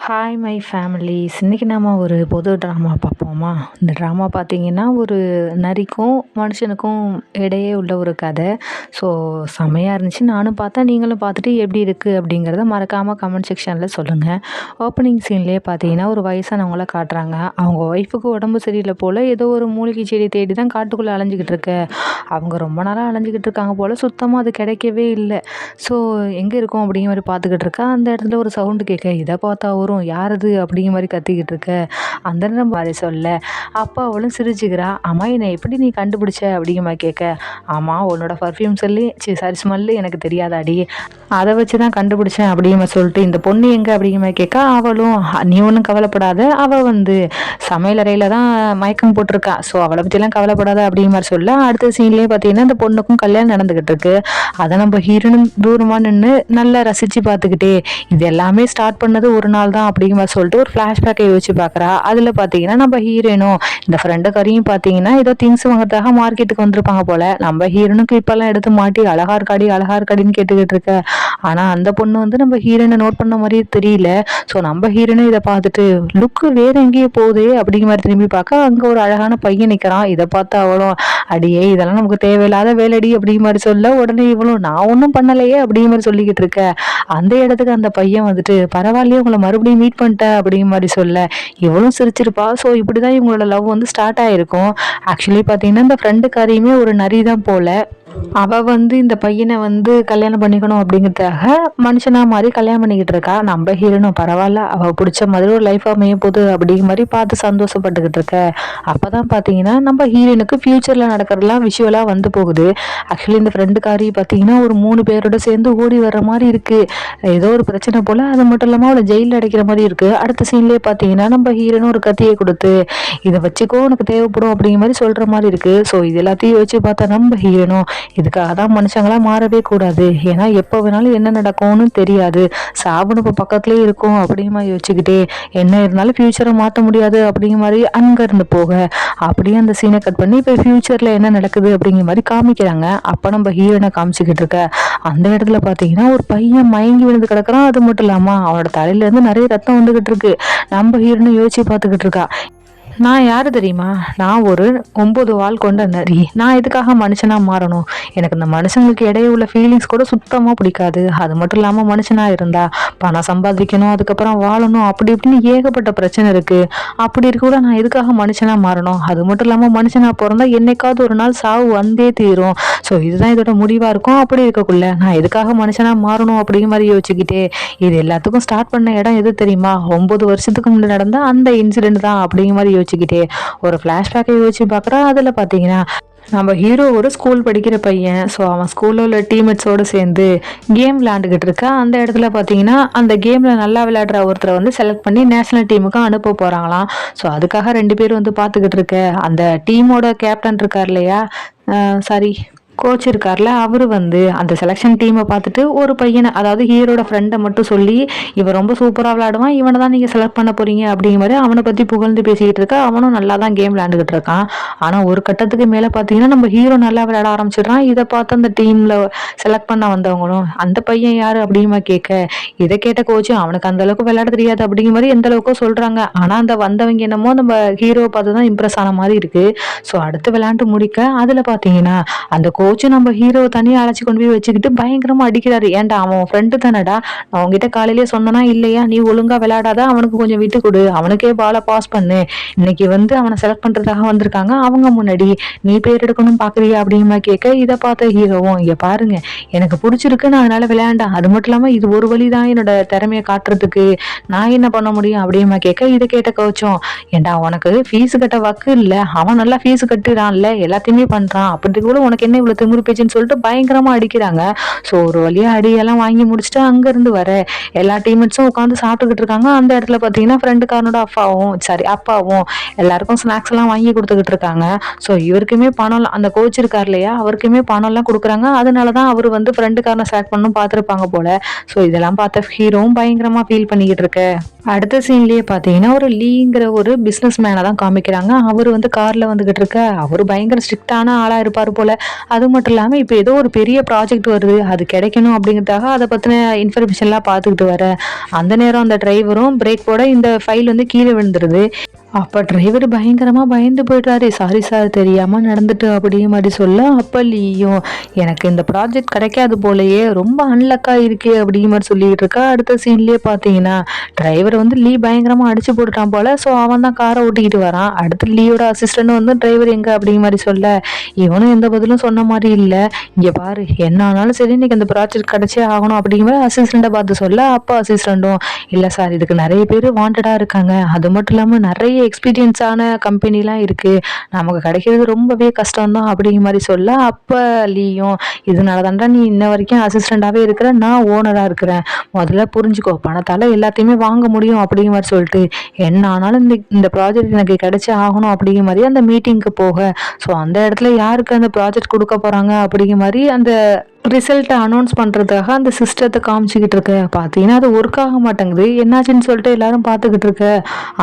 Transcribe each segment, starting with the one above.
Hi my families. இன்றைக்கி நம்ம ஒரு பொது ட்ராமா பார்ப்போமா? இந்த ட்ராமா பார்த்தீங்கன்னா ஒரு நரிக்கும் மனுஷனுக்கும் இடையே உள்ள ஒரு கதை. ஸோ செம்மையாக இருந்துச்சு. நானும் பார்த்தேன், நீங்களும் பார்த்துட்டு எப்படி இருக்குது அப்படிங்கிறத மறக்காமல் கமெண்ட் செக்ஷனில் சொல்லுங்கள். ஓப்பனிங் சீன்லேயே பார்த்தீங்கன்னா ஒரு வயசானவங்கள காட்டுறாங்க. அவங்க ஒய்ஃபுக்கு உடம்பு சரியில்லை போல், ஏதோ ஒரு மூலிகை செடி தேடி தான் காட்டுக்குள்ளே அலைஞ்சிக்கிட்டு இருக்க. அவங்க ரொம்ப நாளாக அலைஞ்சிக்கிட்டு இருக்காங்க போல், சுத்தமாக அது கிடைக்கவே இல்லை. ஸோ எங்கே இருக்கும் அப்படிங்கிற மாதிரி பார்த்துக்கிட்டு இருக்கா. அந்த இடத்துல ஒரு சவுண்டு கேட்க, இதை பார்த்தா வரும், யார் அது அப்படிங்கிற மாதிரி கத்திக்கிட்டு இருக்க. அந்த நேரம் அதை சொல்ல அப்பா அவளும் சிரிச்சுக்கிறா. அம்மா என்னை எப்படி நீ கண்டுபிடிச்ச அப்படிங்கிற மாதிரி கேட்க, ஆமாம் உன்னோட பர்ஃப்யூம் சொல்லி ஸ்மெல்லு எனக்கு தெரியாதாடி, அதை வச்சு தான் கண்டுபிடிச்சேன் அப்படிங்கிற மாதிரி சொல்லிட்டு, இந்த பொண்ணு எங்கே அப்படிங்கிற மாதிரி கேட்க, அவளும் நீ ஒன்றும் கவலைப்படாத, அவள் வந்து சமையலறையில் தான் மயக்கம் போட்டிருக்கா, ஸோ அவளை பற்றிலாம் கவலைப்படாத அப்படிங்கிற மாதிரி சொல்ல, அடுத்த சீன்லேயே பார்த்தீங்கன்னா இந்த பொண்ணுக்கும் கல்யாணம் நடந்துக்கிட்டு இருக்கு. அதை நம்ம ஹீரோனும் தூரமாக நின்று நல்லா ரசித்து பார்த்துக்கிட்டே, இது எல்லாமே ஸ்டார்ட் பண்ணது ஒரு நாள் தான் அப்படிங்கிற மாதிரி சொல்லிட்டு ஒரு ஃப்ளாஷ்பேக்கை யோசிச்சு பார்க்குறா. அதில் பார்த்தீங்கன்னா நம்ம ஹீரோனும் இந்த ஃப்ரெண்டுக்காரையும் பார்த்தீங்கன்னா ஏதோ திங்ஸ் வாங்குறதுக்காக மார்க்கெட்டுக்கு வந்திருப்பாங்க போல். நம்ம ஹீரோனுக்கு இப்போல்லாம் எடுத்து மாட்டி அழகா இருக்காடின்னு கேட்டுக்கிட்டு இருக்க. ஆனால் அந்த பொண்ணு வந்து நம்ம ஹீரோனை நோட் பண்ண மாதிரியே தெரியல. ஸோ நம்ம ஹீரோனும் இதை பார்த்துட்டு லுக்கு வேறு எங்கேயோ போகுது அப்படிங்கிற மாதிரி திரும்பி பார்க்க, அங்கே ஒரு அழகான பையன் நிற்கிறான். இதை பார்த்து அவளும், அடியே இதெல்லாம் நமக்கு தேவையில்லாத வேலைடி அப்படிங்கிற மாதிரி சொல்ல, உடனே இவளும் நான் ஒன்றும் பண்ணலையே அப்படிங்கிற மாதிரி சொல்லிக்கிட்டு இருக்க. அந்த இடத்துக்கு அந்த பையன் வந்துட்டு, பரவாயில்லையே உங்களை மறுபடியும் மீட் பண்ணிட்டேன் அப்படிங்கிற மாதிரி சொல்ல, இவளும் சிரிச்சிருப்பா. ஸோ இப்படி தான் இவங்களோட லவ் வந்து ஸ்டார்ட் ஆகிருக்கும். ஆக்சுவலி பார்த்தீங்கன்னா இந்த ஃப்ரெண்டுக்காரையுமே ஒரு நரி தான் போல. அவள் வந்து இந்த பையனை வந்து கல்யாணம் பண்ணிக்கணும் அப்படிங்கிறதுக்காக மனுஷனாக மாதிரி கல்யாணம் பண்ணிக்கிட்டு இருக்கா. நம்ம ஹீரோனும் பரவாயில்ல, அவள் பிடிச்ச மாதிரி ஒரு லைஃப் அமைய போகுது அப்படிங்கிற மாதிரி பார்த்து சந்தோஷப்பட்டுக்கிட்டு இருக்க. அப்போ தான் பார்த்தீங்கன்னா நம்ம ஹீரோனுக்கு ஃப்யூச்சரில் நடக்கிறதுலாம் விஷுவலாக வந்து போகுது. ஆக்சுவலி இந்த ஃப்ரெண்டுக்காரி பார்த்தீங்கன்னா ஒரு 3 பேரோட சேர்ந்து ஓடி வர்ற மாதிரி இருக்குது. ஏதோ ஒரு பிரச்சனை போல். அது மட்டும் இல்லாமல் அவளை ஜெயிலில் அடைக்கிற மாதிரி இருக்குது. அடுத்த சீன்லேயே பார்த்தீங்கன்னா நம்ம ஹீரோனும் ஒரு கத்தியை கொடுத்து, இதை வச்சுக்கோ உனக்கு தேவைப்படும் அப்படிங்கிற மாதிரி சொல்கிற மாதிரி இருக்குது. ஸோ இது எல்லாத்தையும் வச்சு பார்த்தா நம்ம ஹீரோனும், இதுக்காக தான் மனுஷங்களா மாறவே கூடாது, ஏன்னா எப்போ வேணாலும் என்ன நடக்கும்னு தெரியாது, சாவுன்னு இப்போ பக்கத்துலேயே இருக்கும் அப்படிங்கிற மாதிரி யோசிச்சுக்கிட்டே, என்ன இருந்தாலும் ஃப்யூச்சரை மாற்ற முடியாது அப்படிங்கிற மாதிரி அங்கேருந்து போக, அப்படியே அந்த சீனை கட் பண்ணி இப்போ ஃப்யூச்சரில் என்ன நடக்குது அப்படிங்கிற மாதிரி காமிக்கிறாங்க. அப்போ நம்ம ஹீரோனை காமிச்சிக்கிட்டு இருக்க அந்த இடத்துல பார்த்தீங்கன்னா ஒரு பையன் மயங்கி விழுந்து கிடக்குறான். அது மட்டும் இல்லாமல் அவனோட தலையிலேருந்து நிறைய ரத்தம் வந்துக்கிட்டு இருக்கு. நம்ம ஹீரோனை யோசிச்சு பார்த்துக்கிட்டு இருக்கா. நான் யார் தெரியுமா? நான் ஒரு 9 வால் கொண்ட நரி. நான் எதுக்காக மனுஷனாக மாறணும்? எனக்கு இந்த மனுஷங்களுக்கு இடையே உள்ள ஃபீலிங்ஸ் கூட சுத்தமாக பிடிக்காது. அது மட்டும் இல்லாமல் மனுஷனாக இருந்தால் பணம் சம்பாதிக்கணும், அதுக்கப்புறம் வாழணும், அப்படி இப்படின்னு ஏகப்பட்ட பிரச்சனை இருக்குது. அப்படி இருக்க கூட நான் எதுக்காக மனுஷனாக மாறணும்? அது மட்டும் இல்லாமல் மனுஷனாக பிறந்தா என்னைக்காவது ஒரு நாள் சாவு வந்தே தீரும். ஸோ இதுதான் இதோட முடிவாக இருக்கும். அப்படி இருக்கக்குள்ள நான் எதுக்காக மனுஷனாக மாறணும் அப்படிங்கிற மாதிரி யோசிச்சுக்கிட்டே, இது எல்லாத்துக்கும் ஸ்டார்ட் பண்ண இடம் எது தெரியுமா? 9 வருஷத்துக்கு முன்னாடி நடந்த அந்த இன்சிடென்ட் தான் அப்படிங்கிற மாதிரி யோசிச்சுக்கிட்டே ஒரு ஃப்ளாஷ்பேக்கை யோசிச்சு பார்க்குறா. அதில் பார்த்தீங்கன்னா நம்ம ஹீரோ ஒரு ஸ்கூல் படிக்கிற பையன். ஸோ அவன் ஸ்கூலில் உள்ள டீம்மேட்ஸோடு சேர்ந்து கேம் விளையாண்டுக்கிட்டு இருக்கா. அந்த இடத்துல பார்த்தீங்கன்னா அந்த கேமில் நல்லா விளையாடுற ஒருத்தரை வந்து செலக்ட் பண்ணி நேஷனல் டீமுக்கு அனுப்ப போகிறாங்களாம். ஸோ அதுக்காக 2 பேர் வந்து பார்த்துக்கிட்டு இருக்க. அந்த டீமோட கேப்டன் இருக்கார் இல்லையா, சாரி கோச் இருக்கார்ல, அவர் வந்து அந்த செலெக்ஷன் டீமை பார்த்துட்டு ஒரு பையனை, அதாவது ஹீரோட ஃப்ரெண்டை மட்டும் சொல்லி, இவன் ரொம்ப சூப்பராக விளையாடுவான், இவனை தான் நீங்கள் செலக்ட் பண்ண போகிறீங்க அப்படிங்கிற மாதிரி அவனை பற்றி புகழ்ந்து பேசிக்கிட்டு இருக்கா. அவனும் நல்லா தான் கேம் விளையாண்டுக்கிட்டு இருக்கான். ஆனால் ஒரு கட்டத்துக்கு மேலே பார்த்தீங்கன்னா நம்ம ஹீரோ நல்லா விளையாட ஆரம்பிச்சிடுறான். இதை பார்த்து அந்த டீமில் செலக்ட் பண்ண வந்தவங்களும், அந்த பையன் யார் அப்படிமா கேட்க, இதை கேட்ட கோச்சும் அவனுக்கு அந்த அளவுக்கு விளையாட தெரியாது அப்படிங்கிற மாதிரி எந்த அளவுக்கோ சொல்கிறாங்க. ஆனால் அந்த வந்தவங்க என்னமோ நம்ம ஹீரோவை பார்த்து தான் இம்ப்ரெஸ் ஆன மாதிரி இருக்குது. ஸோ அடுத்து விளையாண்டு முடிக்க அதில் பார்த்தீங்கன்னா அந்த கோச்சு நம்ம ஹீரோவை தனியாக அழைச்சி கொண்டு போய் வச்சுக்கிட்டு பயங்கரமாக அடிக்கிறாரு. ஏன்டா அவன் ஃப்ரெண்டு தானடா, நான் உங்ககிட்ட காலையிலேயே சொன்னனா இல்லையா, நீ ஒழுங்காக விளையாடாத, அவனுக்கு கொஞ்சம் விட்டு கொடு, அவனுக்கே பாலை பாஸ் பண்ணு, இன்னைக்கு வந்து அவனை செலக்ட் பண்ணுறதுக்காக வந்திருக்காங்க, அவங்க முன்னாடி நீ பேர் எடுக்கணும் பார்க்குறியா அப்படிங்கிற கேட்க, இதை பார்த்த ஹீரோவும், இங்கே பாருங்க எனக்கு பிடிச்சிருக்கு, நான் அதனால விளையாண்டேன், அது மட்டும் இல்லாமல் இது ஒரு வழி தான் என்னோட திறமையை காட்டுறதுக்கு, நான் என்ன பண்ண முடியும் அப்படிமா கேட்க, இதை கேட்ட கோச்சும், ஏண்டா உனக்கு ஃபீஸ் கட்ட வக்கு இல்லை, அவன் நல்லா ஃபீஸ் கட்டுறான்ல, எல்லாத்தையுமே பண்ணுறான், அப்படி கூட உனக்கு என்ன இவ்வளோ திமிரு பேச்சுன்னு சொல்லிட்டு பயங்கரமா அடிக்கிறாங்க. ஸோ ஒரு வழியா அடியெல்லாம் வாங்கி முடிச்சுட்டு அங்கேருந்து வர எல்லா டீம்மேட்ஸும் உட்காந்து சாப்பிட்டுக்கிட்டு இருக்காங்க. அந்த இடத்துல பார்த்தீங்கன்னா ஃப்ரெண்டுக்காரனோட அப்பாவும் எல்லாருக்கும் ஸ்நாக்ஸ் எல்லாம் வாங்கி கொடுத்துக்கிட்டு இருக்காங்க. ஸோ இவருக்குமே பணம், அந்த கோச் இருக்கார் இல்லையா, அவருக்குமே பணம்லாம் கொடுக்குறாங்க. அதனால தான் அவர் வந்து ஃப்ரெண்டுக்காரனை செலக்ட் பண்ணணும் பார்த்துருப்பாங்க போல. ஸோ இதெல்லாம் பார்த்த ஹீரோவும் பயங்கரமா ஃபீல் பண்ணிக்கிட்டு இருக்க. அடுத்த சீன்லேயே பார்த்தீங்கன்னா ஒரு லீங்கிற ஒரு பிஸ்னஸ் மேனை தான் காமிக்கிறாங்க. அவர் வந்து காரில் வந்துக்கிட்டு இருக்க. அவர் பயங்கர ஸ்ட்ரிக்டான ஆளாக இருப்பார் போல். அது அது மட்டும் இல்லாமல் இப்போ ஏதோ ஒரு பெரிய ப்ராஜெக்ட் வருது, அது கிடைக்கணும் அப்படிங்கிறதுக்காக அதை பற்றின இன்ஃபர்மேஷன்லாம் பார்த்துக்கிட்டு வர அந்த நேரம் அந்த டிரைவரும் பிரேக் போட இந்த ஃபைல் வந்து கீழே விழுந்துருது. அப்ப டிரைவர் பயங்கரமா பயந்து போயிட்டாரு. சாரி சார், தெரியாம நடந்துட்டு அப்படிங்கிற மாதிரி சொல்ல, அப்ப லீயும் எனக்கு இந்த ப்ராஜெக்ட் கிடைக்காது போலயே, ரொம்ப அன்லக்கா இருக்கே அப்படிங்கிற மாதிரி சொல்லிட்டு இருக்கா. அடுத்த சீன்லயே பாத்தீங்கன்னா டிரைவர் வந்து லீ பயங்கரமா அடிச்சு போட்டுட்டான் போல. ஸோ அவன் தான் காரை ஓட்டிக்கிட்டு வரான். அடுத்து லீயோட அசிஸ்டன்ட் வந்து டிரைவர் எங்க அப்படிங்கிற மாதிரி சொல்ல, இவனும் எந்த பதிலும் சொன்ன மாதிரி இல்லை. இங்க பாரு, என்ன ஆனாலும் சரி இன்னைக்கு இந்த ப்ராஜெக்ட் கிடைச்சே ஆகணும் அப்படிங்கிற மாதிரி அசிஸ்டண்ட்டை பார்த்து சொல்ல, அப்பா அசிஸ்டண்ட்டும் இல்லை சார், இதுக்கு நிறைய பேர் வாண்டடா இருக்காங்க, அது மட்டும் இல்லாம நிறைய எக்ஸ்பீரியன்ஸான கம்பெனிலாம் இருக்குது, நமக்கு கிடைக்கிறது ரொம்பவே கஷ்டம்தான் அப்படிங்கிற மாதிரி சொல்ல, அப்போ லீயும் இதனால தான்டா நீ இன்ன வரைக்கும் அசிஸ்டண்ட்டாகவே இருக்கிற, நான் ஓனராக இருக்கிறேன், முதல்ல புரிஞ்சுக்கோ, பணத்தால் எல்லாத்தையுமே வாங்க முடியும் அப்படிங்கிற மாதிரி சொல்லிட்டு, என்ன ஆனாலும் இந்த ப்ராஜெக்ட் எனக்கு கிடைச்சே ஆகணும் அப்படிங்கிற மாதிரி அந்த மீட்டிங்க்கு போக, ஸோ அந்த இடத்துல யாருக்கு அந்த ப்ராஜெக்ட் கொடுக்க போகிறாங்க அப்படிங்கிற மாதிரி அந்த ரிசல்ட்டை அனௌன்ஸ் பண்ணுறதுக்காக அந்த சிஸ்டத்தை காமிச்சிக்கிட்டு இருக்க. பார்த்தீங்கன்னா அது ஒர்க் ஆக மாட்டேங்குது. என்னாச்சுன்னு சொல்லிட்டு எல்லாரும் பார்த்துக்கிட்டு இருக்க.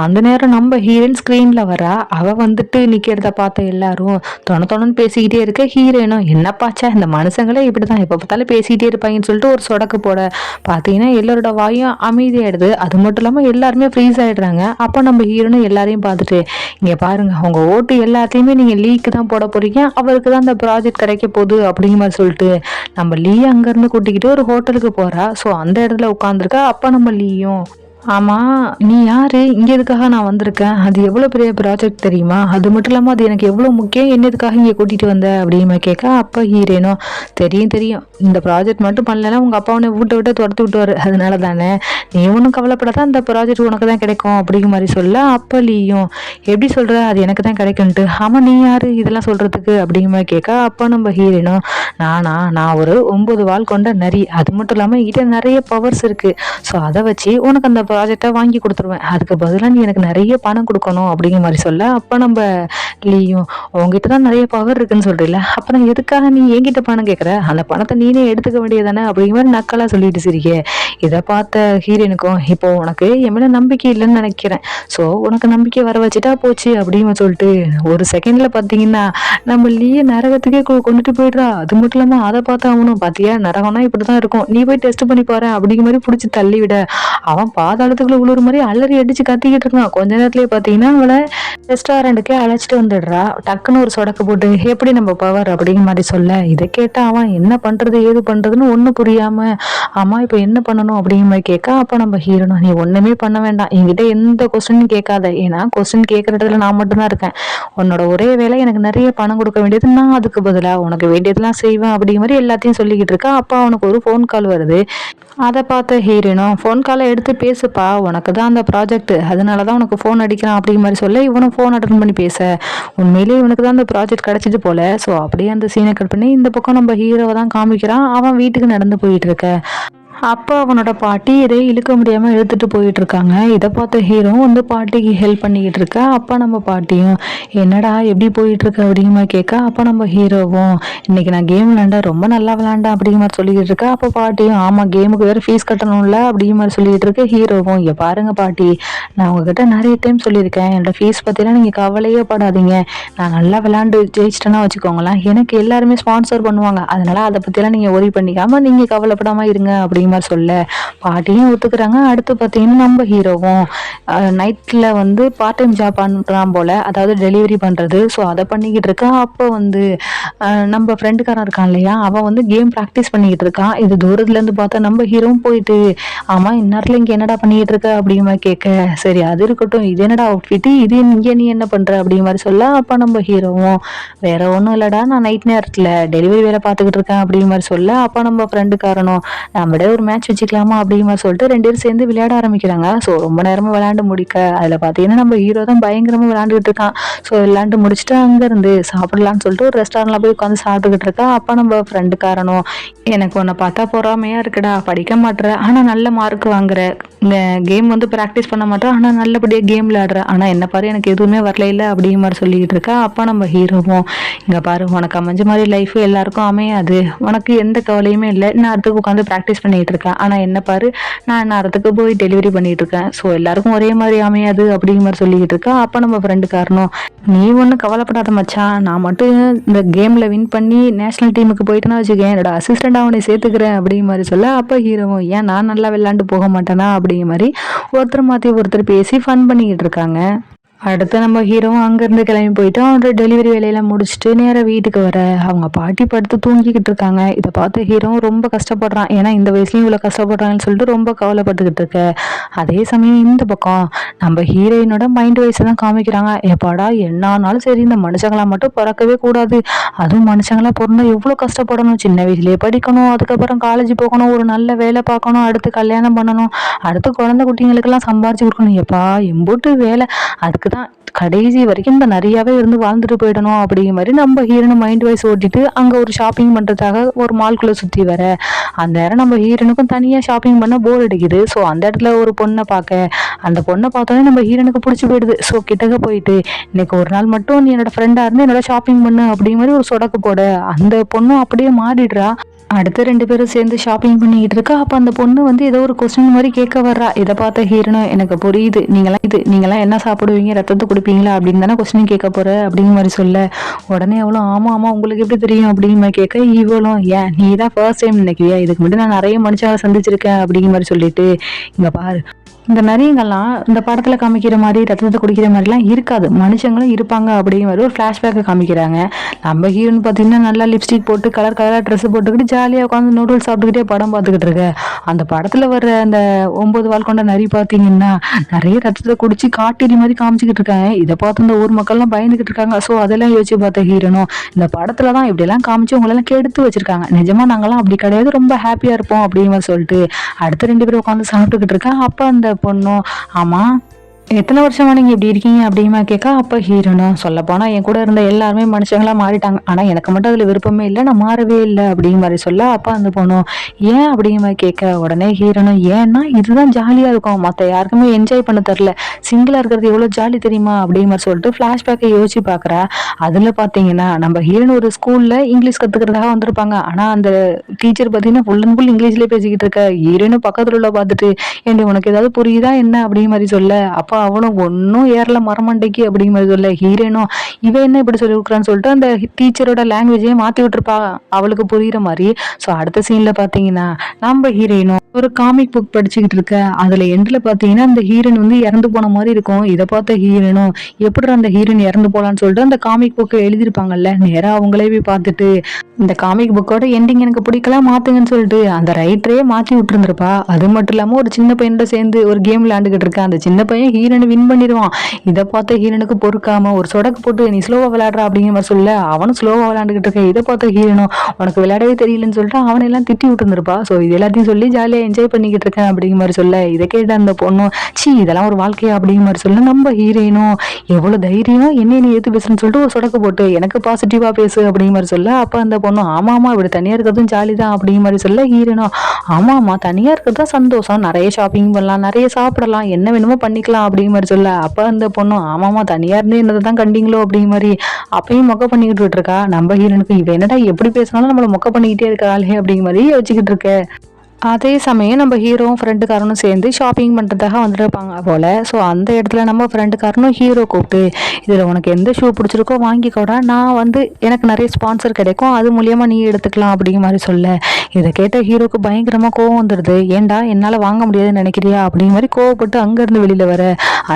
அந்த நேரம் நம்ம ஹீரோயின் ஸ்க்ரீனில் வரா. அவள் வந்துட்டு நிற்கிறத பார்த்த எல்லாரும் தொணன்னு பேசிக்கிட்டே இருக்க. ஹீரோயினும் என்னப்பாச்சா இந்த மனுஷங்களே இப்படி தான் எப்போ பார்த்தாலும் பேசிக்கிட்டே இருப்பாங்கன்னு சொல்லிட்டு ஒரு சொடக்கு போட, பார்த்தீங்கன்னா எல்லாரோட வாயும் அமைதியாயிடுது. அது மட்டும் இல்லாமல் எல்லாருமே ஃப்ரீஸ் ஆகிடுறாங்க. அப்போ நம்ம ஹீரோனும் எல்லாரையும் பார்த்துட்டு, இங்கே பாருங்கள், உங்கள் ஓட்டு எல்லாத்தையுமே நீங்கள் லீக்கு தான் போட போகிறீங்க, அவருக்கு தான் அந்த ப்ராஜெக்ட் கிடைக்க போகுது அப்படிங்கிற மாதிரி சொல்லிட்டு நம்ம லீ அங்கேருந்து கூட்டிக்கிட்டு ஒரு ஹோட்டலுக்கு போகிறா. ஸோ அந்த இடத்துல உட்காந்துருக்கா. அப்போ நம்ம லீயும், ஆமாம் நீ யார், இங்கே எதுக்காக நான் வந்திருக்கேன், அது எவ்வளோ பெரிய ப்ராஜெக்ட் தெரியுமா, அது மட்டும் இல்லாமல் அது எனக்கு எவ்வளோ முக்கியம், என்ன எதுக்காக இங்கே கூட்டிகிட்டு வந்த அப்படின்னு கேட்க, அப்போ ஹீரோனும் தெரியும் தெரியும், இந்த ப்ராஜெக்ட் மட்டும் பண்ணலைன்னா உங்கள் அப்பா உன்னை வீட்டை விட்டு துரத்து விட்டுவார், அதனால தானே, நீ ஒன்றும் கவலைப்படாதான், அந்த ப்ராஜெக்ட் உனக்கு தான் கிடைக்கும் அப்படிங்கிற மாதிரி சொல்ல, அப்போ லீயும் எப்படி சொல்கிற, அது எனக்கு தான் கிடைக்கும்ன்ட்டு, ஆமாம் நீ யார் இதெல்லாம் சொல்கிறதுக்கு அப்படிங்கிற மாதிரி கேட்க, அப்போ நம்ம ஹீரோனும், நான் ஒரு 9 வால் கொண்ட நரி, அது மட்டும் இல்லாமல் என்கிட்ட நிறைய பவர்ஸ் இருக்குது, ஸோ அதை வச்சு உனக்கு அந்த ப்ராஜெக்டை வாங்கி கொடுத்துருவேன், அதுக்கு பதிலாக நீ எனக்கு நிறைய பணம் கொடுக்கணும் அப்படிங்கிற மாதிரி சொல்ல, அப்போ நம்ம லீயும், உங்ககிட்ட தான் நிறைய பவர் இருக்குன்னு சொல்கிறீல்ல, அப்புறம் எதுக்காக நீ என்கிட்ட பணம் கேட்குற, அந்த பணத்தை நீனே எடுத்துக்க வேண்டியதானே அப்படிங்கிற மாதிரி நக்கலாக சொல்லிட்டு சிரிக்க. இதை பார்த்த ஹீரோனுக்கும், இப்போ உனக்கு என் மேலே நம்பிக்கை இல்லைன்னு நினைக்கிறேன், ஸோ உனக்கு நம்பிக்கை வர வச்சுட்டா போச்சு அப்படின்னு சொல்லிட்டு ஒரு செகண்டில் பார்த்தீங்கன்னா நம்ம லீயை நரகத்துக்கே கொண்டுட்டு போயிடுறா. அது மட்டும் இல்லாமல் அதை பார்த்து அவனும், பார்த்தியா நரகம்னா இப்படி தான் இருக்கும், நீ போய் டெஸ்ட் பண்ணி பாரு அப்படிங்கிற மாதிரி பிடிச்சி தள்ளி விட, அவன் பாதாளத்துக்குள்ள உழுவுற மாதிரி அலறி அடிச்சு கத்திக்கிட்டு இருக்கான். கொஞ்ச நேரத்திலேயே பார்த்தீங்கன்னா அவளை ரெஸ்டாரண்ட்டுக்கே அழைச்சிட்டு வந்துடுறா. டக்குன்னு ஒரு சொடக்கு போட்டு, எப்படி நம்ம பவர் அப்படிங்கிற மாதிரி சொல்ல, இதை கேட்டா அவன் என்ன பண்றது ஏது பண்றதுன்னு ஒன்றும் புரியாம, ஆமா இப்போ என்ன பண்ணணும் அப்படிங்கிற மாதிரி கேட்க, அப்போ நம்ம ஹீரோனும், நீ ஒண்ணுமே பண்ண வேண்டாம், என்கிட்ட எந்த கொஸ்டினும் கேட்காத, ஏன்னா கொஸ்டின் கேட்கறதுல நான் மட்டும்தான் இருக்கேன், உன்னோட ஒரே வேலை எனக்கு நிறைய பணம் கொடுக்க வேண்டியது, நான் அதுக்கு பதிலாக உனக்கு வேண்டியதெல்லாம் செய்வேன் அப்படிங்கிற மாதிரி எல்லாத்தையும் சொல்லிக்கிட்டு இருக்கா. அப்போ அவனுக்கு ஒரு ஃபோன் கால் வருது. அதை பார்த்த ஹீரோனும், ஃபோன் காலை எடுத்து பேசுப்பா, உனக்கு தான் அந்த ப்ராஜெக்ட், அதனால தான் உனக்கு ஃபோன் அடிக்கிறான் அப்படிங்கிற மாதிரி சொல்ல, இவனும் ஃபோன் அட்டன் பண்ணி பேச, உண்மையிலேயே இவனுக்கு தான் அந்த ப்ராஜெக்ட் கிடச்சிட்டு போல. ஸோ அப்படியே அந்த சீனை கட் பண்ணி இந்த பக்கம் நம்ம ஹீரோவை தான் காமிக்கிறான். அவன் வீட்டுக்கு நடந்து போயிட்டு இருக்க. அப்போ அவனோட பாட்டி இதை இழுக்க முடியாமல் இழுத்துட்டு போயிட்டு இருக்காங்க. இதை பார்த்த ஹீரோ வந்து பாட்டிக்கு ஹெல்ப் பண்ணிக்கிட்டு இருக்க. அப்போ நம்ம பாட்டியும், என்னடா எப்படி போயிட்டு இருக்கு அப்படிங்கிற மாதிரி கேட்க, அப்போ நம்ம ஹீரோவும், இன்னைக்கு நான் கேம் விளாண்டேன், ரொம்ப நல்லா விளாண்டேன் அப்படிங்கிற மாதிரி சொல்லிக்கிட்டு இருக்கா. அப்போ பாட்டியும், ஆமாம் கேமுக்கு வேறு ஃபீஸ் கட்டணும்ல அப்படிங்கிற மாதிரி சொல்லிக்கிட்டு இருக்கு. ஹீரோவும், இங்கே பாருங்க பாட்டி, நான் உங்ககிட்ட நிறைய டைம் சொல்லியிருக்கேன், என்னோட ஃபீஸ் பற்றிலாம் நீங்கள் கவலையே படாதீங்க, நான் நல்லா விளாண்டு ஜெயிச்சிட்டேன்னா வச்சுக்கோங்களேன், எனக்கு எல்லாருமே ஸ்பான்சர் பண்ணுவாங்க, அதனால அதை பற்றிலாம் நீங்கள் ஒரி பண்ணிக்காமல் நீங்கள் கவலைப்படாமல் இருங்க அப்படிங்கிற மாதிரி சொல்ல, பாட்டியும் ஒத்துக்கிறாங்க. அடுத்து பார்த்தீங்கன்னா நம்ம ஹீரோவும் நைட்டில் வந்து பார்ட் டைம் ஜாப் பண்ணுறான் போல், அதாவது டெலிவரி பண்ணுறது. ஸோ அதை பண்ணிக்கிட்டு இருக்கான். அப்போ வந்து நம்ம ஃப்ரெண்டுக்காரன் இருக்கான் இல்லையா, அவன் வந்து கேம் ப்ராக்டிஸ் பண்ணிக்கிட்டு இருக்கான். இது தூரத்துலேருந்து பார்த்தா நம்ம ஹீரோவும் போயிட்டு, ஆமாம் இந்நேரத்தில் இங்கே என்னடா பண்ணிக்கிட்டு இருக்க அப்படிங்கிற மாதிரி கேட்க, சரி அது இருக்கட்டும், இது என்னடா அவுட்ஃபிட்டு, இது இங்கே நீ என்ன பண்ணுற அப்படிங்கிற மாதிரி சொல்ல, அப்போ நம்ம ஹீரோவும், வேற ஒன்றும் இல்லைடா, நான் நைட் நேரத்தில் டெலிவரி வேலை பார்த்துக்கிட்டு இருக்கேன் அப்படிங்கிற மாதிரி சொல்ல, அப்போ நம்ம ஃப்ரெண்டுக்காரனும், நம்மளே ஒரு மேட்ச் வச்சுக்கலாமா அப்படிங்கிற மாதிரி சொல்லிட்டு 2 பேரும் சேர்ந்து விளையாட ஆரம்பிக்கிறாங்க. ஸோ ரொம்ப நேரமாக விளையாண்டு முடிக்க, அதில் பார்த்தீங்கன்னா நம்ம ஹீரோ தான் பயங்கரமாக விளையாண்டுக்கிட்டு இருக்கான். ஸோ விளையாண்டு முடிச்சுட்டு அங்கேருந்து சாப்பிடலான்னு சொல்லிட்டு ஒரு ரெஸ்டாரண்ட்டில் போய் உட்காந்து சாப்பிட்டுக்கிட்டு இருக்கா. அப்போ நம்ம ஃப்ரெண்டுக்காரனும், எனக்கு உன்னை பார்த்தா பொறாமையாக இருக்குடா, படிக்க மாட்டேற ஆனால் நல்ல மார்க் வாங்குற, இந்த கேம் வந்து ப்ராக்டிஸ் பண்ண மாட்டேற ஆனால் நல்லபடியாக கேம் விளையாடுற, ஆனால் என்ன பாரு எனக்கு எதுவுமே வரல இல்லை அப்படிங்கிற மாதிரி சொல்லிக்கிட்டு இருக்கா. அப்போ நம்ம ஹீரோவும், இங்கே பாரு உனக்கு அமைஞ்ச மாதிரி லைஃப் எல்லாருக்கும் அமையாது, உனக்கு எந்த கவலையுமே இல்லை, நேரத்துக்கு உட்காந்து ப்ராக்டிஸ் பண்ணிகிட்டு இருக்கேன், ஆனால் என்ன பாரு நான் நேரத்துக்கு போய் டெலிவரி பண்ணிகிட்டு இருக்கேன், ஸோ எல்லாருக்கும் ஒரே மாதிரி அமையாது அப்படிங்கிற மாதிரி சொல்லிக்கிட்டு இருக்கா. அப்போ நம்ம ஃப்ரெண்டு காரணம், நீ ஒன்றும் கவலைப்படாத மச்சான், நான் மட்டும் இந்த கேமில் வின் பண்ணி நேஷனல் டீமுக்கு போயிட்டேன்னா வச்சுக்கேன், என்னோட அசிஸ்டண்டாக அவனை சேர்த்துக்கிறேன் அப்படிங்கிற மாதிரி சொல்ல. அப்போ ஹீரோவும், ஏன் நான் நல்லா விளையாண்டு போக மாட்டேனா அப்படிங்கிற மாதிரி ஒருத்தர் மாற்றி ஒருத்தர் பேசி ஃபன் பண்ணிக்கிட்டு இருக்காங்க. அடுத்து நம்ம ஹீரோவும் அங்கேருந்து கிளம்பி போயிட்டு அவனோட டெலிவரி வேலையெல்லாம் முடிச்சுட்டு நேராக வீட்டுக்கு வர அவங்க பாட்டி படுத்து தூங்கிக்கிட்டு இருக்காங்க. இதை பார்த்து ஹீரோவும் ரொம்ப கஷ்டப்படுறான். ஏன்னா இந்த வயசுலையும் இவ்வளோ கஷ்டப்படுறாங்கன்னு சொல்லிட்டு ரொம்ப கவலைப்பட்டுக்கிட்டு இருக்க. அதே சமயம் இந்த பக்கம் நம்ம ஹீரோயினோட மைண்ட் வயசை தான் காமிக்கிறாங்க. எப்பாடா என்னானாலும் சரி இந்த மனுஷங்களா மட்டும் பிறக்கவே கூடாது, அதுவும் மனுஷங்களா பிறந்தா எவ்வளோ கஷ்டப்படணும், சின்ன வயசுலேயே படிக்கணும், அதுக்கப்புறம் காலேஜ் போகணும், ஒரு நல்ல வேலை பார்க்கணும், அடுத்து கல்யாணம் பண்ணணும், அடுத்து குழந்தை குட்டிங்களுக்கெல்லாம் சம்பாரிச்சு கொடுக்கணும், எப்பா எம்போட்டு வேலை, அதுக்கு தான் கடைசி வரைக்கும் இந்த நிறையாவே இருந்து வாழ்ந்துட்டு போயிடணும் அப்படிங்கிற மாதிரி நம்ம ஹீரோனை மைண்ட் வைஸ் ஓட்டிட்டு அங்கே ஒரு ஷாப்பிங் பண்ணுறதுக்காக ஒரு மால்குள்ளே சுற்றி வர. அந்த நேரம் நம்ம ஹீரோனுக்கும் தனியாக ஷாப்பிங் பண்ண போர் அடிக்குது. ஸோ அந்த இடத்துல ஒரு பொண்ணை பார்க்க, அந்த பொண்ணை பார்த்தோன்னே நம்ம ஹீரோனுக்கு பிடிச்சி போயிடுது. ஸோ கிட்டக்க போயிட்டு, இன்னைக்கு ஒரு நாள் மட்டும் நீ என்னோட ஃப்ரெண்டாக இருந்து என்னோட ஷாப்பிங் பண்ணு அப்படிங்கிற மாதிரி ஒரு சொடக்கு போட, அந்த பொண்ணும் அப்படியே மாறிடுறா. அடுத்து 2 பேரும் சேர்ந்து ஷாப்பிங் பண்ணிக்கிட்டு இருக்கா. அப்போ அந்த பொண்ணு வந்து ஏதோ ஒரு கொஸ்டின் மாதிரி கேட்க வர்றா. இதை பார்த்த ஹீரோனும், எனக்கு புரியுது, நீங்களாம் என்ன சாப்பிடுவீங்க, ரத்தத்தை குடிப்பீங்களா அப்படின்னு தானே கொஸ்டின் கேட்க போற அப்படிங்கிற மாதிரி சொல்ல. உடனே அவளும், ஆமாம் உங்களுக்கு எப்படி தெரியும் அப்படிங்கிற மாதிரி கேட்க, இவளும், ஏன் நீ தான் ஃபர்ஸ்ட் டைம் நினைக்கிறியா, இதுக்கு மட்டும் நான் நிறைய மனுஷங்களை சந்திச்சிருக்கேன் அப்படிங்கிற மாதிரி சொல்லிட்டு, இங்கே பாரு இந்த நரிங்கெல்லாம் இந்த படத்தில் காமிக்கிற மாதிரி ரத்தத்தை குடிக்கிற மாதிரிலாம் இருக்காது, மனுஷங்களும் இருப்பாங்க அப்படிங்கிற மாதிரி ஒரு ஃப்ளாஷ்பேக்கை காமிக்கிறாங்க. நம்ம ஹீரோன்னு பார்த்தீங்கன்னா நல்லா லிப்ஸ்டிக் போட்டு கலர் கலராக ட்ரெஸ் போட்டுக்கிட்டு ஜாலியாக உட்காந்து நூடுல்ஸ் சாப்பிட்டுக்கிட்டே படம் பார்த்துக்கிட்டு இருக்க. அந்த படத்தில் வர்ற அந்த 9 வால் கொண்ட நரி பார்த்தீங்கன்னா நிறைய ரத்தத்தை குடிச்சு காட்டேரி மாதிரி காமிச்சிக்கிட்டு இருக்காங்க. இதை பார்த்து இந்த ஊர் மக்கள்லாம் பயந்துக்கிட்டு இருக்காங்க. ஸோ அதெல்லாம் யோசிச்சு பார்த்த ஹீரோனும், இந்த படத்தில் தான் இப்படியெல்லாம் காமிச்சு உங்களெல்லாம் கெடுத்து வச்சிருக்காங்க, நிஜமாக நாங்களாம் அப்படி கிடையாது, ரொம்ப ஹாப்பியாக இருப்போம் அப்படிங்கிற மாதிரி சொல்லிட்டு அடுத்த 2 பேரும் உட்காந்து சாப்பிட்டுக்கிட்டு இருக்கேன். அப்போ அந்த பொண்ணும், ஆமாம் எத்தனை வருஷமா நீங்கள் இப்படி இருக்கீங்க அப்படிமா கேட்க. அப்போ ஹீரோனும், சொல்லப்போனால் என் கூட இருந்த எல்லாருமே மனுஷங்களாக மாறிட்டாங்க, ஆனால் எனக்கு மட்டும் அதில் விருப்பமே இல்லை, நான் மாறவே இல்லை அப்படிங்கிற மாதிரி சொல்ல. அப்போ அந்த பொண்ணும், ஏன் அப்படிங்கிற மாதிரி கேட்க. உடனே ஹீரோனும், ஏன்னா இதுதான் ஜாலியாக இருக்கும், மற்ற யாருக்குமே என்ஜாய் பண்ண தரல, சிங்கிளாக இருக்கிறது எவ்வளோ ஜாலி தெரியுமா அப்படிங்கிற மாதிரி சொல்லிட்டு ஃப்ளாஷ்பேக்கை யோசிச்சு பார்க்குறா. அதில் பார்த்தீங்கன்னா நம்ம ஹீரோன் ஒரு ஸ்கூலில் இங்கிலீஷ் கற்றுக்கிறதுக்காக வந்திருப்பாங்க. ஆனால் அந்த டீச்சர் பார்த்தீங்கன்னா ஃபுல் அண்ட் ஃபுல் இங்கிலீஷ்லேயே பேசிக்கிட்டு இருக்க. ஹீரோனும் பக்கத்தில் உள்ள பார்த்துட்டு, ஏண்டி உனக்கு ஏதாவது புரியுதா என்ன அப்படிங்கிற மாதிரி சொல்ல. அப்போ அவனும் ஒன்றும் ஏறல மரமண்டைக்கு அப்படிங்கிற மாதிரி சொல்ல. ஹீரோனும், இவன் என்ன இப்படி சொல்லி கொடுக்குறான்னு சொல்லிட்டு அந்த டீச்சரோட லாங்குவேஜையே மாற்றி விட்டுருப்பா அவளுக்கு புரியுற மாதிரி. ஸோ அடுத்த சீனில் பார்த்தீங்கன்னா நம்ம ஹீரோயினும் ஒரு காமிக் புக் படிச்சுக்கிட்டு இருக்க. அதில் எண்டில் பார்த்தீங்கன்னா அந்த ஹீரோயின் வந்து இறந்து போன மாதிரி இருக்கும். இதை பார்த்த ஹீரோனும், எப்படி அந்த ஹீரோயின் இறந்து போகலான்னு சொல்லிட்டு அந்த காமிக் புக்கை எழுதியிருப்பாங்கல்ல, நேராக அவங்களே போய் பார்த்துட்டு, இந்த காமிக் புக்கோட எண்டிங் எனக்கு பிடிக்கலாம் மாற்றுங்கன்னு சொல்லிட்டு அந்த ரைட்டரே மாற்றி விட்டுருந்துருப்பா. அது மட்டும் இல்லாமல் ஒரு சின்ன பையனோட சேர்ந்து ஒரு கேம் விளையாண்டுக்கிட்டு இருக்கா. அந்த சின்ன பையன் ஹீரோனை வின் பண்ணிடுவான். இதை பார்த்த ஹீரோனுக்கு பொறுக்காம ஒரு சொடக்கு போட்டு, நீ ஸ்லோவாக விளையாடுறா அப்படிங்கிற மாதிரி சொல்ல. அவனும் ஸ்லோவாக விளையாண்டுக்கிட்டு இருக்க. இதை பார்த்த ஹீரோனும், உனக்கு விளையாடவே தெரியலன்னு சொல்லிட்டு அவனை எல்லாம் திட்டி விட்டுருந்துருப்பா. ஸோ இது எல்லாத்தையும் சொல்லி ஜாலியாக என்ஜாய் பண்ணிக்கிட்டு இருக்கேன் அப்படிங்கிற மாதிரி சொல்ல. இதை கேட்ட அந்த பொண்ணும், சி இதெல்லாம் ஒரு வாழ்க்கையா அப்படிங்கிற மாதிரி சொல்ல. நம்ம ஹீரோயினும், எவ்வளோ தைரியம் என்ன நீ ஏற்று பேசுன்னு சொல்லிட்டு ஒரு சொடக்கு போட்டு, எனக்கு பாசிட்டிவாக பேசு அப்படிங்கிற மாதிரி சொல்ல. அப்போ அந்த பொண்ணும், ஆமாம்மா இப்படி தனியாக இருக்கிறதும் ஜாலி தான் அப்படிங்கிற மாதிரி சொல்ல. ஹீரோனும், ஆமாம்மா தனியாக இருக்கிறதா சந்தோஷம், நிறைய ஷாப்பிங் பண்ணலாம், நிறைய சாப்பிடலாம், என்ன வேணுமோ பண்ணிக்கலாம் அப்படிங்கிற மாதிரி சொல்ல. அப்போ அந்த பொண்ணும், ஆமாம்மா தனியாக இருந்து என்னதை தான் கண்டிங்களோ அப்படிங்கிற மாதிரி அப்பயும் மொக்க பண்ணிக்கிட்டு இருக்கா. நம்ம ஹீரோனுக்கு, இவன் என்னடா எப்படி பேசினாலும் நம்மளை மொக்க பண்ணிக்கிட்டே இருக்காளே அப்படிங்கிற மாதிரி யோசிச்சுக்கிட்டு இருக்க. அதே சமயம் நம்ம ஹீரோவும் ஃப்ரெண்டுக்காரனும் சேர்ந்து ஷாப்பிங் பண்ணுறதுக்காக வந்துருப்பாங்க போல். ஸோ அந்த இடத்துல நம்ம ஃப்ரெண்டுக்காரனும் ஹீரோ கூப்பிட்டு, இதில் உனக்கு எந்த ஷூ பிடிச்சிருக்கோ வாங்கிக்கோடா, நான் வந்து எனக்கு நிறைய ஸ்பான்சர் கிடைக்கும், அது மூலியமாக நீ எடுத்துக்கலாம் அப்படிங்கிற மாதிரி சொல்ல. இதை கேட்ட ஹீரோக்கு பயங்கரமாக கோவம் வந்துடுது. ஏன்டா என்னால் வாங்க முடியாதுன்னு நினைக்கிறியா அப்படிங்கிற மாதிரி கோவப்பட்டு அங்கேருந்து வெளியில் வர.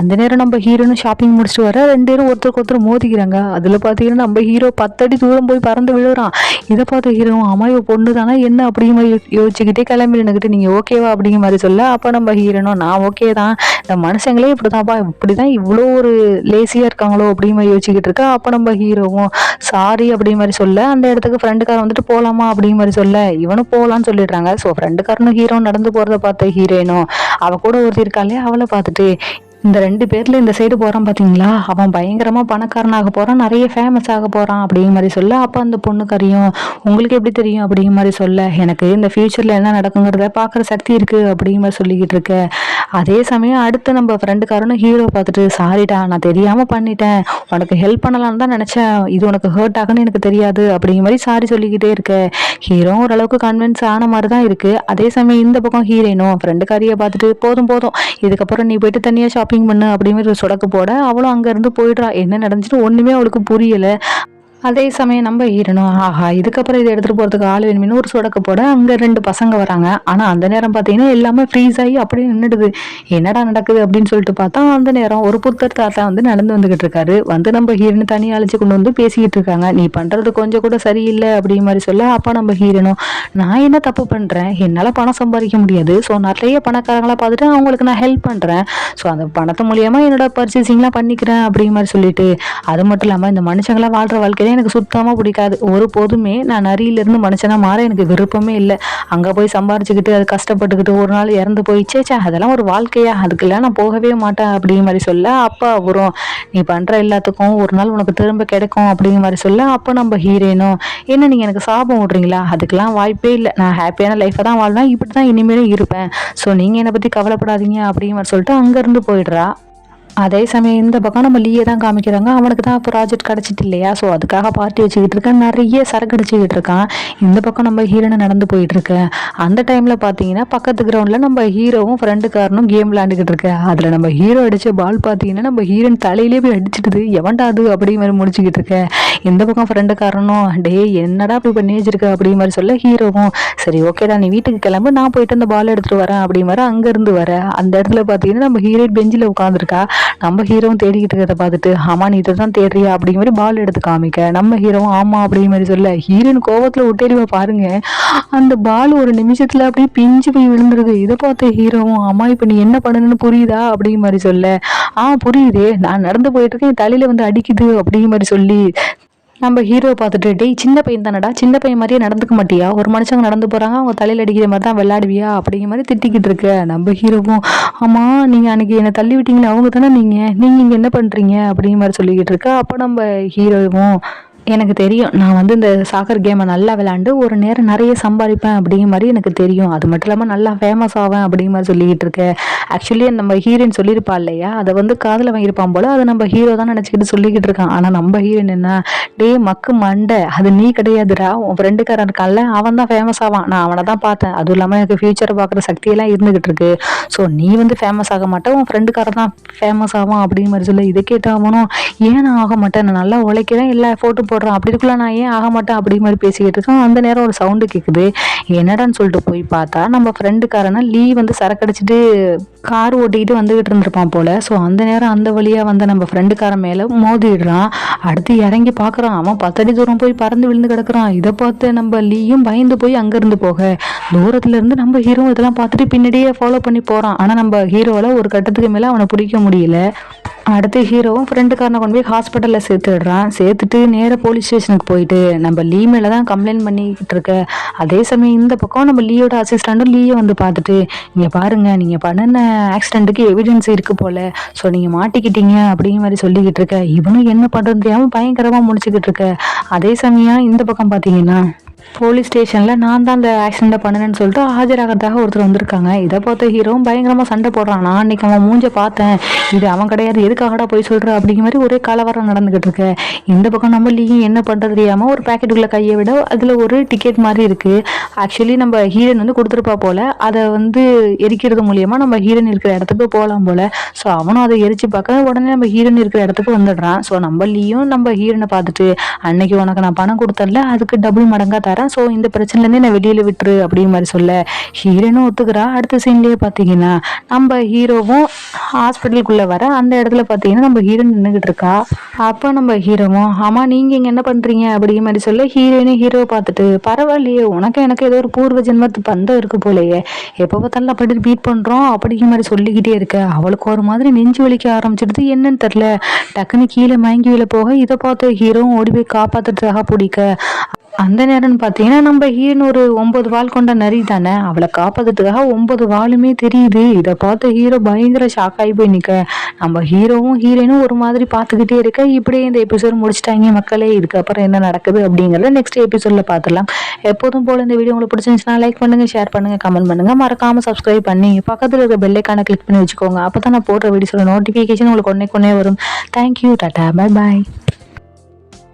அந்த நேரம் நம்ம ஹீரோனும் ஷாப்பிங் முடிச்சுட்டு வர 2 பேரும் ஒருத்தருக்கு ஒருத்தர் மோதிக்கிறாங்க. அதில் பார்த்தீங்கன்னா நம்ம ஹீரோ 10 அடி தூரம் போய் பறந்து விழுறான். இதை பார்த்து ஹீரோ, ஆமா இவ பொண்ணு தானே என்ன அப்படிங்கிற மாதிரி யோசிச்சுக்கிட்டே கிளம்பி நின்றுக்கிட்டு, நீங்கள் ஓகேவா அப்படிங்கிற மாதிரி சொல்ல. அப்போ நம்ம ஹீரோனும், நான் ஓகே தான், இந்த மனுஷங்களே இப்படிதான்ப்பா, இப்படிதான் இவ்வளோ ஒரு லேசியாக இருக்காங்களோ அப்படிங்கிற மாதிரி யோசிச்சுக்கிட்டு இருக்கா. அப்போ நம்ம ஹீரோவும் சாரி அப்படிங்கிற மாதிரி சொல்ல. அந்த இடத்துக்கு ஃப்ரெண்டுக்காரன் வந்துட்டு போகலாமா அப்படிங்கிற மாதிரி சொல்ல. இவனும் போகலான்னு சொல்லிடுறாங்க. ஸோ ஃப்ரெண்டுக்காரனும் ஹீரோ நடந்து போகிறத பார்த்த ஹீரோயினும் அவள் கூட ஒருத்தி இருக்காளே அவளை பார்த்துட்டு, இந்த 2 பேர்ல இந்த சைடு போறான் பாத்தீங்களா, அவன் பயங்கரமா பணக்காரனாக போறான், நிறைய ஃபேமஸ் ஆக போறான் அப்படிங்கிற மாதிரி சொல்ல, அப்ப அந்த பொண்ணுக்காரியும் உங்களுக்கு எப்படி தெரியும் அப்படிங்கிற மாதிரி சொல்ல, எனக்கு இந்த ஃபியூச்சர்ல என்ன நடக்குங்கிறத பாக்குற சக்தி இருக்கு அப்படிங்கிற மாதிரி சொல்லிக்கிட்டு இருக்க. அதே சமயம் அடுத்து நம்ம ஃப்ரெண்டுக்காரனும் ஹீரோ பார்த்துட்டு, சாரிடா நான் தெரியாம பண்ணிட்டேன், உனக்கு ஹெல்ப் பண்ணலாம்னு தான் நினைச்சேன், இது உனக்கு ஹர்ட் ஆகுன்னு எனக்கு தெரியாது அப்படிங்கிற மாதிரி சாரி சொல்லிக்கிட்டே இருக்க. ஹீரோ ஓரளவுக்கு கன்வின்ஸ் ஆன மாதிரி தான் இருக்கு. அதே சமயம் இந்த பக்கம் ஹீரோயினும் ஃப்ரெண்டுக்காரியை பார்த்துட்டு, போதும் போதும் இதுக்கப்புறம் நீ போயிட்டு தனியா ஷாப்பிங் பண்ணு அப்படிங்கிற ஒரு சொடக்கு போட, அவளும் அங்க இருந்து போயிடுறா. என்ன நடந்துச்சுன்னு ஒண்ணுமே அவளுக்கு புரியல. அதே சமயம் நம்ம ஈரணும், ஆஹா இதுக்கப்புறம் இதை எடுத்துட்டு போறதுக்கு ஆள் வேணும்னு ஒரு சொடக்க போட அங்க 2 பசங்க வராங்க. ஆனா அந்த நேரம் பாத்தீங்கன்னா எல்லாமே ஃப்ரீஸ் ஆகி அப்படியே நின்றுடுது. என்னடா நடக்குது அப்படின்னு சொல்லிட்டு பார்த்தா, அந்த நேரம் ஒரு புத்தர் தாத்தா வந்து நடந்து வந்துகிட்டு இருக்காரு. வந்து நம்ம ஹீரோனு தனியா அழைச்சு கொண்டு வந்து பேசிக்கிட்டு இருக்காங்க. நீ பண்றது கொஞ்சம் கூட சரியில்லை அப்படிங்கிற மாதிரி சொல்ல, அப்ப நம்ம ஹீரோனும், நான் என்ன தப்பு பண்றேன், என்னால பணம் சம்பாதிக்க முடியாது, ஸோ நிறைய பணக்காரங்களா பார்த்துட்டு அவங்களுக்கு நான் ஹெல்ப் பண்றேன், ஸோ அந்த பணத்து மூலியமா என்னோட பர்ச்சேசிங்லாம் பண்ணிக்கிறேன் அப்படிங்கிற மாதிரி சொல்லிட்டு, அது மட்டும் இல்லாம இந்த மனுஷங்களா வாழ்ற வாழ்க்கை எனக்கு சுத்தமா பிடிக்காது, ஒரு போதுமே நான் நரியிலிருந்து மனுஷனா மாற எனக்கு விருப்பமே இல்லை, அங்க போய் சம்பாரிச்சுக்கிட்டு அது கஷ்டப்பட்டுக்கிட்டு ஒரு நாள் இறந்து போயிச்சேச்சா அதெல்லாம் ஒரு வாழ்க்கையா, அதுக்கெல்லாம் நான் போகவே மாட்டேன் அப்படிங்கிற மாதிரி சொல்ல, அப்பா வரும், நீ பண்ற எல்லாத்துக்கும் ஒரு நாள் உனக்கு திரும்ப கிடைக்கும் அப்படிங்கிற மாதிரி சொல்ல, அப்போ நம்ம ஹீரோயினும், என்ன நீங்க எனக்கு சாபம் விடுறீங்களா, அதுக்கெல்லாம் வாய்ப்பே இல்லை, நான் ஹாப்பியான லைஃபை தான் வாழ்வேன், இப்படிதான் இனிமேலும் இருப்பேன், ஸோ நீங்க என்னை பத்தி கவலைப்படாதீங்க அப்படிங்கிற மாதிரி சொல்லிட்டு அங்க இருந்து போயிடுறா. அதே சமயம் இந்த பக்கம் நம்ம லீயை தான் காமிக்கிறாங்க. அவனுக்கு தான் ப்ராஜெக்ட் கிடச்சிட்டு இல்லையா, ஸோ அதுக்காக பார்ட்டி வச்சுக்கிட்டு இருக்கான், நிறைய சரக்கு அடிச்சுக்கிட்டு இருக்கான். இந்த பக்கம் நம்ம ஹீரோனை நடந்து போயிட்டு இருக்கேன். அந்த டைம்ல பார்த்தீங்கன்னா பக்கத்து கிரவுண்டில் நம்ம ஹீரோவும் ஃப்ரெண்டுக்காரனும் கேம் விளையாண்டுக்கிட்டு இருக்க. அதில் நம்ம ஹீரோ அடிச்ச பால் பார்த்தீங்கன்னா நம்ம ஹீரோயின் தலையிலே போய் அடிச்சிடுது. எவன்டா அது அப்படிங்கிற மாதிரி முடிச்சுக்கிட்டு இருக்கேன். இந்த பக்கம் ஃப்ரெண்டுக்காரனும், டே என்னடா இப்படி பண்ணி வச்சிருக்க அப்படிங்கிற மாதிரி சொல்ல, ஹீரோவும் சரி ஓகேடா நீ வீட்டுக்கு கிளம்பு, நான் போயிட்டு அந்த பால் எடுத்துட்டு வரேன் அப்படிங்கிற மாதிரி அங்கேருந்து வர. அந்த இடத்துல பார்த்தீங்கன்னா நம்ம ஹீரோயின் பெஞ்சில் உட்காந்துருக்கா. நம்ம ஹீரோவும் தேடிக்கிட்டு இருக்கிறத பார்த்துட்டு, ஆமா நீ இதை தான் தேடுறியா அப்படிங்கிற மாதிரி பால் எடுத்து காமிக்க, நம்ம ஹீரோவும் ஆமா அப்படிங்கிற மாதிரி சொல்ல, ஹீரோயின் கோவத்துல விட்டேரிவா பாருங்க, அந்த பால் ஒரு நிமிஷத்துல அப்படியே பிஞ்சு போய் விழுந்துருது. இதை பார்த்த ஹீரோவும், ஆமா இப்ப நீ என்ன பண்ணணும்னு புரியுதா அப்படிங்கிற மாதிரி சொல்ல, புரியுதே, நான் நடந்து போயிட்டு இருக்கேன் தலையில வந்து அடிக்குது அப்படிங்கிற மாதிரி சொல்லி, நம்ம ஹீரோவை பார்த்துட்டு, டேய் சின்ன பையன் தானடா, சின்ன பையன் மாதிரியே நடந்துக்க மாட்டியா, ஒரு மனுஷங்க நடந்து போறாங்க அவங்க தலையில அடிக்கிற மாதிரி தான் விளையாடுவியா அப்படிங்கிற மாதிரி திட்டிக்கிட்டு இருக்க. நம்ம ஹீரோவும், ஆமா நீங்க அன்னைக்கு என்னை தள்ளி விட்டீங்களே அவங்க தானே நீங்க இங்க என்ன பண்றீங்க அப்படிங்கிற மாதிரி சொல்லிக்கிட்டு இருக்க. அப்ப நம்ம ஹீரோவும், எனக்கு தெரியும், நான் வந்து இந்த சாக்கர் கேமை நல்லா விளையாண்டு ஒரு நேரம் நிறைய சம்பாதிப்பேன் அப்படிங்கிற மாதிரி எனக்கு தெரியும், அது மட்டும் இல்லாமல் நல்லா ஃபேமஸ் ஆவேன் அப்படிங்கிற மாதிரி சொல்லிக்கிட்டு இருக்கேன். ஆக்சுவலி நம்ம ஹீரோயின் சொல்லியிருப்பா இல்லையா, அதை வந்து காதில் வாங்கியிருப்பான் போல, அதை நம்ம ஹீரோ தான் நினச்சிக்கிட்டு சொல்லிக்கிட்டு இருக்கான். ஆனால் நம்ம ஹீரோயின் என்ன, டே மக்கு மண்டை, அது நீ கிடையாதுடா, உன் ஃப்ரெண்டுக்காரன் இருக்கான்ல அவன் தான் ஃபேமஸ் ஆவான், நான் அவனை தான் பார்த்தேன், அதுவும் இல்லாமல் எனக்கு ஃபியூச்சரை பார்க்குற சக்தியெல்லாம் இருந்துகிட்டு இருக்கு, ஸோ நீ வந்து ஃபேமஸ் ஆக மாட்டேன், உன் ஃப்ரெண்டுக்காரன் தான் ஃபேமஸ் ஆவான் அப்படிங்கிற மாதிரி சொல்ல. இதை கேட்டாமனும், ஏன் நான் ஆக மாட்டேன், நான் நல்லா உழைக்கிறேன், எல்லா ஃபோட்டோ போடுறான், அப்படி இருக்குள்ள நான் ஏன் ஆக மாட்டேன் அப்படி மாதிரி பேசிக்கிட்டு இருக்கோம். அந்த நேரம் ஒரு சவுண்டு கேட்குது. என்னடான்னு சொல்லிட்டு போய் பார்த்தா நம்ம ஃப்ரெண்டுக்காரனா லீ வந்து சரக்கடிச்சிட்டு கார் ஓட்டிக்கிட்டு வந்துகிட்டு இருந்திருப்பான் போல. ஸோ அந்த நேரம் அந்த வழியா வந்து நம்ம ஃப்ரெண்டுக்காரன் மேல மோதிடுறான். அடுத்து இறங்கி பார்க்குறான், அவன் 10 அடி தூரம் போய் பறந்து விழுந்து கிடக்குறான். இதை பார்த்து நம்ம லீயும் பயந்து போய் அங்கிருந்து போக, தூரத்துல இருந்து நம்ம ஹீரோ இதெல்லாம் பார்த்துட்டு பின்னாடியே ஃபாலோ பண்ணி போறான். ஆனா நம்ம ஹீரோவால ஒரு கட்டத்துக்கு மேல அவனை பிடிக்க முடியல. அடுத்து ஹீரோவும் ஃப்ரெண்டுக்காரனை கொண்டு போய் ஹாஸ்பிட்டலில் சேர்த்துடுறான். சேர்த்துட்டு நேராக போலீஸ் ஸ்டேஷனுக்கு போயிட்டு நம்ம லீ மேலே தான் கம்ப்ளைண்ட் பண்ணிக்கிட்டு இருக்க. அதே சமயம் இந்த பக்கம் நம்ம லீயோட அசிஸ்டண்ட்டும் லீயை வந்து பார்த்துட்டு, இங்கே பாருங்க நீங்கள் பண்ணின ஆக்சிடென்ட்டுக்கு எவிடன்ஸ் இருக்குது போல், ஸோ நீங்கள் மாட்டிக்கிட்டீங்க அப்படிங்கிற மாதிரி சொல்லிக்கிட்டு இருக்க. இவனும் என்ன பண்ணுறது தெரியாமல் பயங்கரமாக முடிச்சுக்கிட்டு இருக்க. அதே சமயம் இந்த பக்கம் பார்த்தீங்கன்னா போலீஸ் ஸ்டேஷனில் நான் தான் அந்த ஆக்சிடெண்ட்டை பண்ணினேன்னு சொல்லிட்டு ஆஜராகிறதுக்காக ஒருத்தர் வந்திருக்காங்க. இதை பார்த்த ஹீரோவும் பயங்கரமாக சண்டை போடுறான். நான் அன்னைக்கு அவன் மூஞ்ச பார்த்தேன், இது அவன் கிடையாது, எதுக்காகடா போய் சொல்கிற அப்படிங்கிற மாதிரி ஒரே கலவரம் நடந்துகிட்டு இருக்கு. இந்த பக்கம் நம்ம லீயும் என்ன பண்ணுறது தெரியாமல் ஒரு பேக்கெட்டுக்குள்ளே கையை விட அதில் ஒரு டிக்கெட் மாதிரி இருக்குது. ஆக்சுவலி நம்ம ஹீரோயின் வந்து கொடுத்துருப்பா போல், அதை வந்து எரிக்கிறது மூலியமாக நம்ம ஹீரோயின் இருக்கிற இடத்துக்கு போகலாம் போல். ஸோ அவனும் அதை எரிச்சு பார்க்க உடனே நம்ம ஹீரோயின் இருக்கிற இடத்துக்கு வந்துடுறான். ஸோ நம்ம லீயும் நம்ம ஹீரோனை பார்த்துட்டு, அன்னைக்கு உனக்கு நான் பணம் கொடுத்தேன்ல அதுக்கு டபுள் மடங்காக தரேன், ஸோ இந்த பிரச்சனைலேருந்து நான் வெளியில் விட்டுரு அப்படிங்கிற மாதிரி சொல்ல ஹீரோனும் ஒத்துக்கிறா. அடுத்த சீன்லேயே பார்த்தீங்கன்னா நம்ம ஹீரோவும் ஹாஸ்பிட்டலுக்குள்ளே வர அந்த இடத்துல பார்த்தீங்கன்னா நம்ம ஹீரோயின் நின்றுக்கிட்டு இருக்கா. அப்போ நம்ம ஹீரோவும், ஆமாம் நீங்கள் இங்கே என்ன பண்ணுறீங்க அப்படிங்கிற மாதிரி சொல்ல ஹீரோயினும் ஹீரோவை பார்த்துட்டு, பரவாயில்லையே உனக்கு எனக்கு ஏதோ ஒரு பூர்வ ஜென்மத்து பந்தம் இருக்கு போலையே, எப்போ பார்த்தாலும் அப்படி பீட் பண்ணுறோம் அப்படிங்கிற மாதிரி சொல்லிக்கிட்டே இருக்க. அவளுக்கு ஒரு மாதிரி நெஞ்சு வலிக்க ஆரம்பிச்சிடுது, என்னன்னு தெரில. டக்குன்னு கீழே மயங்கி விழ போக இதை பார்த்து ஹீரோவும் ஓடி போய் காப்பாற்றுறதுக்காக பிடிக்க அந்த நேரம்னு பார்த்தீங்கன்னா, நம்ம ஹீரோன்னு ஒரு 9 வால் கொண்ட நரி தானே! அவள காப்பாத்துறதுக்காக 9 வாலுமே தெரியுது. இத பார்த்த ஹீரோ பயங்கர ஷாக் ஆகி போய் நிக்க, நம்ம ஹீரோவும், ஹீரோயினும் ஒரு மாதிரி பார்த்துக்கிட்டே இருக்க, இப்படியே இந்த எபிசோட் முடிச்சுட்டாய்ங்க மக்களே! இதுக்கப்புறம் என்ன நடக்குது அப்படிங்கிறத நெக்ஸ்ட் எபிசோட்ல பார்த்துடலாம். எப்போதும் போல இந்த வீடியோ உங்களுக்கு பிடிச்சிருந்துச்சுன்னா லைக் பண்ணுங்க, ஷேர் பண்ணுங்க, கமெண்ட் பண்ணுங்க. மறக்காம சப்ஸ்கிரைப் பண்ணி பக்கத்துல இருக்க பெல் ஐகான கிளிக் பண்ணி வச்சுக்கோங்க. அப்பதான் நான் போடுற வீடியோஸோட நோட்டிஃபிகேஷன் உங்களுக்கு ஒடனே வரும். Thank you. Tata. Bye bye.